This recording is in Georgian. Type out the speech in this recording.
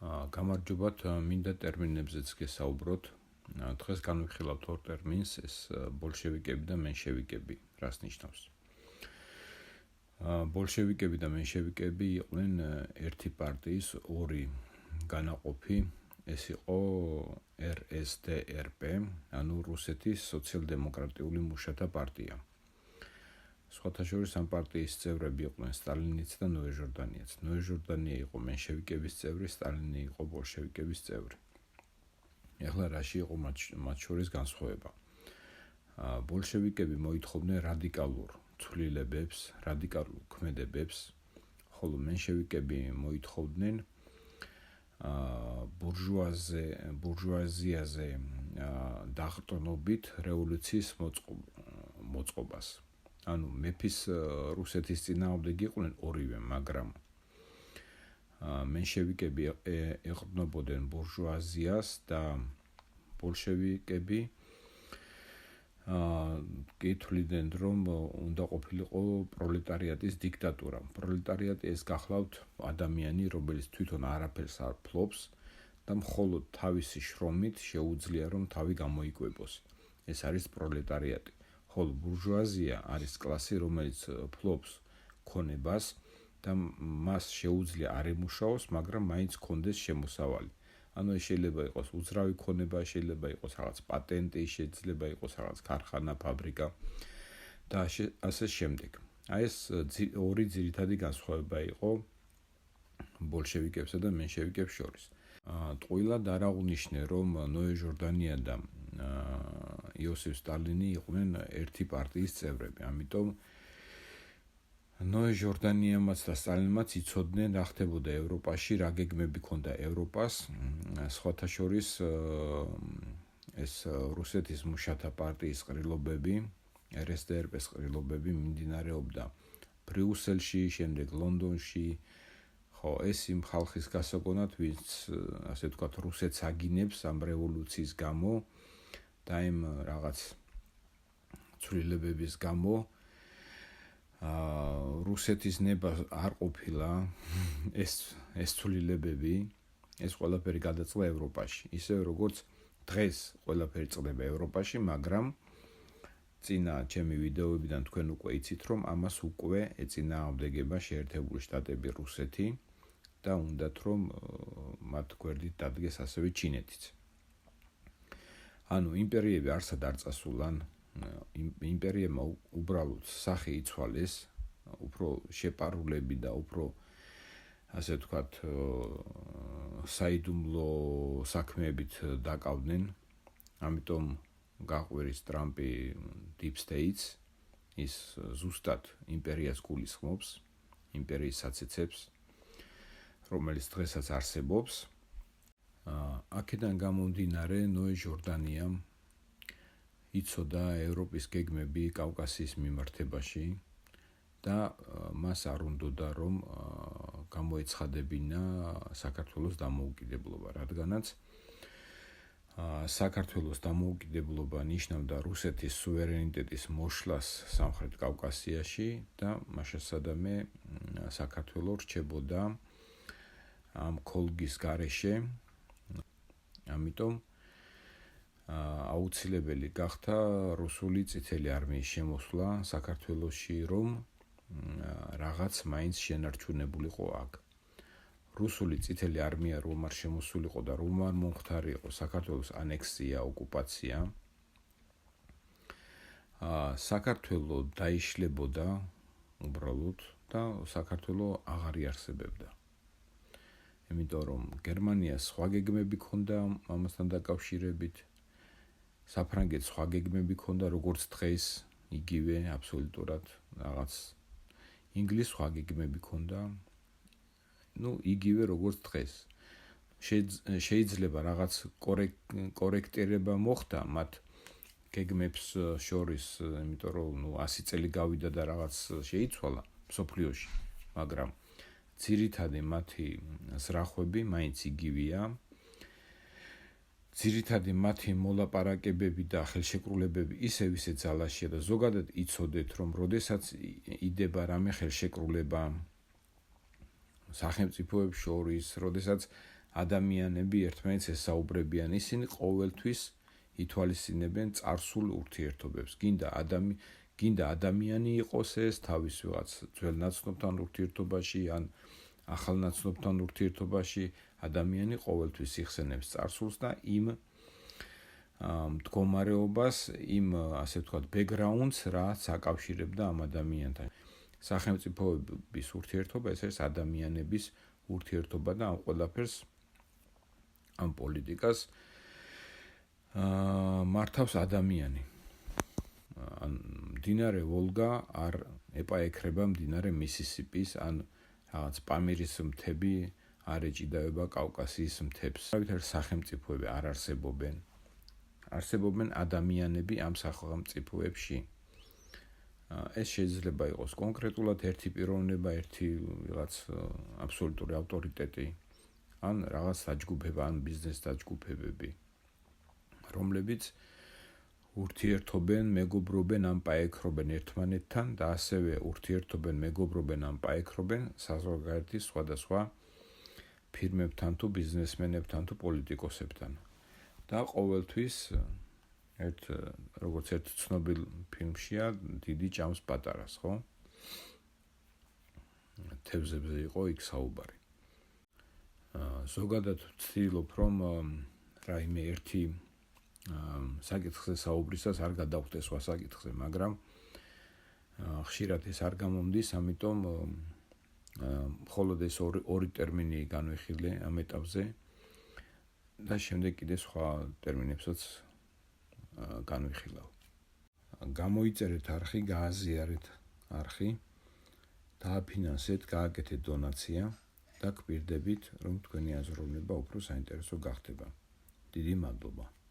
გამარჯობათ, მინდა ტერმინებზეც გესაუბროთ. დღეს განვიხილავთ ორ ტერმინს, ეს ბოლშევიკები და მენშევიკები, რას ნიშნავს. ბოლშევიკები და მენშევიკები იყვნენ ერთი პარტიის ორი განაყოფი, ეს იყო RSDRP, ანუ რუსეთის სოციალ-დემოკრატიული მუშათა პარტია. სხვათა შორის ამ პარტიის წევრები იყვნენ სტალინიც და ნოე ჟორდანიაც. ნოე ჟორდანია იყო მენშევიკების წევრი, სტალინი იყო ბოლშევიკების წევრი. ეხლა რაში იყო მათ შორის განსხვავება? ბოლშევიკები მოითხოვდნენ რადიკალურ ცვლილებებს, რადიკალურ ქმედებებს, ხოლო მენშევიკები მოითხოვდნენ ბურჟუაზიაზე დაყრდნობით რევოლუციის მოწყობას. ანუ მეფის რუსეთის წინააღმდეგი იყვნენ ორივე, მაგრამ მენშევიკები ეყრდნობოდნენ ბურჟუაზიას და ბოლშევიკები კი თვლიდნენ, რომ უნდა ყოფილიყო პროლეტარიატის დიქტატურა. პროლეტარიატი ეს გახლავთ ადამიანი, რომელიც თვითონ არაფერს არ ფლობს და მხოლოდ თავისი შრომით შეუძლია, რომ თავი გამოიკვებოს. ეს არის პროლეტარიატი. ხოლო ბურჟუაზია არის კლასი, რომელიც ფლობს ქონებას და მას შეუძლია არ ემუშაოს, მაგრამ მაინც კონდეს შემოსავალი. ანუ ეს შეიძლება იყოს უძრავი ქონება, შეიძლება იყოს რაღაც პატენტი, შეიძლება იყოს რაღაც ქარხანა, ფაბრიკა და ასე შემდეგ. ეს ორი ძირითადი განსხვავება იყო ბოლშევიკებსა და მენშევიკებს შორის. ტყუილად არ აღვნიშნე, რომ ნოე ჟორდანია და იოსიფ სტალინი იყვნენ ერთი პარტიის წევრები. ამიტომ ნოე ჟორდანიამაც და სტალინმაც იცოდნენ, რა ხდებოდა ევროპაში, რა გეგმები ჰქონდა ევროპას. სხვათა შორის ეს რუსეთის მუშათა პარტიის ყრილობები, RSDRP-ის ყრილობები მიმდინარეობდა ბრიუსელში, შემდეგ ლონდონში. ეს იმ ხალხის გასაგონად, ვინც ასე ვთქვათ, რუსეთს აგინებს ამ რევოლუციის გამო და იმ რაღაც ცვლილებების გამო რუსეთის ნება არ ყოფილა ეს ცვლილებები, ეს ყველაფერი გადაწყდა ევროპაში. ისე როგორც დღეს ყველაფერი წყდება ევროპაში, მაგრამ წინა ჩემი ვიდეოებიდან თქვენ უკვე იცით, რომ ამას უკვე ეწინააღმდეგება შეერთებული შტატები, რუსეთი და უნდათ რომ მათ გვერდით დადგეს ასევე ჩინეთიც. ანუ იმპერიები არსად არ წასულან, იმპერიებმა უბრალოდ სახე იცვალეს, უფრო შეპარულები და უფრო ასე ვთქვათ საიდუმლო საქმეებით დაკავდნენ. ამიტომ გაყვერის ტრამპი Deep States, ის ზუსტად იმპერიას გულისხმობს, იმპერიის საცეცებს, რომელიც დღესაც არსებობს. აქედან გამომდინარე, ნოე ჟორდანიამ იცოდა ევროპის გეგმები კავკასიის მიმართებაში და მას არ უნდოდა, რომ გამოეცხადებინა საქართველოს დამოუკიდებლობა, რადგანაც საქართველოს დამოუკიდებლობა ნიშნავდა რუსეთის სუვერენიტეტის მოშლას სამხრეთ კავკასიაში და მაშასადამე საქართველო რჩებოდა ამ ქოლგის გარეშე. ამიტომ აუცილებელი გახდა რუსული წითელი არმიის შემოსვლა საქართველოში, რომ რაღაც მაინც შენარჩუნებულიყო აქ. რუსული წითელი არმია რომ არ შემოსულიყო და რომ არ მომხდარიყო საქართველოს ანექსია, ოკუპაცია, საქართველო დაიშლებოდა უბრალოდ და საქართველო აღარ იარსებებდა. იმიტომ რომ გერმანიას სხვა გეგმები ჰქონდა ამასთან დაკავშირებით, საფრანგეთს სხვა გეგმები ჰქონდა, როგორც დღეს, იგივე აბსოლუტურად რაღაც ინგლისს სხვა გეგმები ჰქონდა, იგივე როგორც დღეს. შეიძლება რაღაც კორექტირება მოხდა მათ გეგმებს შორის, იმიტომ რომ 100 წელი გავიდა და რაღაც შეიცვალა მსოფლიოში, მაგრამ ძირითადი მათი ზრახვები მაინც იგივეა. ძირითადი მათი მოლაპარაკებები და ხელშეკრულებები ისევ ძალაშია და ზოგადად იცოდეთ, რომ როდესაც იდება რამე ხელშეკრულება სახელმწიფოებს შორის, როდესაც ადამიანები ერთმანეთს ესაუბრებიან, ისინი ყოველთვის ითვალისწინებენ წარსულ ურთიერთობებს. გინდა ადამიანი იყოს ეს თავის ვიღაც ძველ ნაცნობთან ურთიერთობაში ან ახალ ნაცნობთან ურთიერთობაში, ადამიანი ყოველთვის იხსენებს წარსულს და იმ მდგომარეობას, იმ ასე ვთქვათ, background-ს, რაც აკავშირებდა ამ ადამიანთან. სახელმწიფოების ურთიერთობა ეს არის ადამიანების ურთიერთობა და ამ ყველაფერს, ამ პოლიტიკას მართავს ადამიანი. მდინარე ვოლგა არ ეპაექრება მდინარე მისისიპის ან რაღაც პამირის მთები არ ეჭიდაება კავკასიის მთებს. არავითარი სახელმწიფოები არ არსებობენ. არსებობენ ადამიანები ამ სახელმწიფოებში. ეს შეიძლება იყოს კონკრეტულად ერთი პიროვნება, ერთი რაღაც აბსოლუტური ავტორიტეტი, ან რაღაც დაჯგუფება, ან ბიზნეს დაჯგუფებები, რომლებიც ურთიერთობენ, მეგობრობენ, ან პაექრობენ ერთმანეთთან და ასევე ურთიერთობენ, მეგობრობენ, ან პაექრობენ საზღვარგარეთის სხვადასხვა ფირმებთან თუ ბიზნესმენებთან თუ პოლიტიკოსებთან. და ყოველთვის როგორც ერთ ცნობილ ფილმშია დიდი ჭამს პატარას, ხო? თევზებზე იყო იქ საუბარი. ზოგადად ვცდილობ, რომ რაიმე ერთი საკითხზე საუბრისას არ გადავხდეს სხვა საკითხზე, მაგრამ ხშირად ეს არ გამომდის, ამიტომ მხოლოდ ეს ორი ტერმინი განვიხილე ამ ეტაპზე და შემდეგ კიდე სხვა ტერმინებსაც განვიხილავ. გამოიწერეთ არხი, გააზიარეთ არხი, დააფინანსეთ, გააკეთეთ დონაცია და გვპირდებით, რომ თქვენი აზროვნება უფრო საინტერესო გახდება. დიდი მადლობა.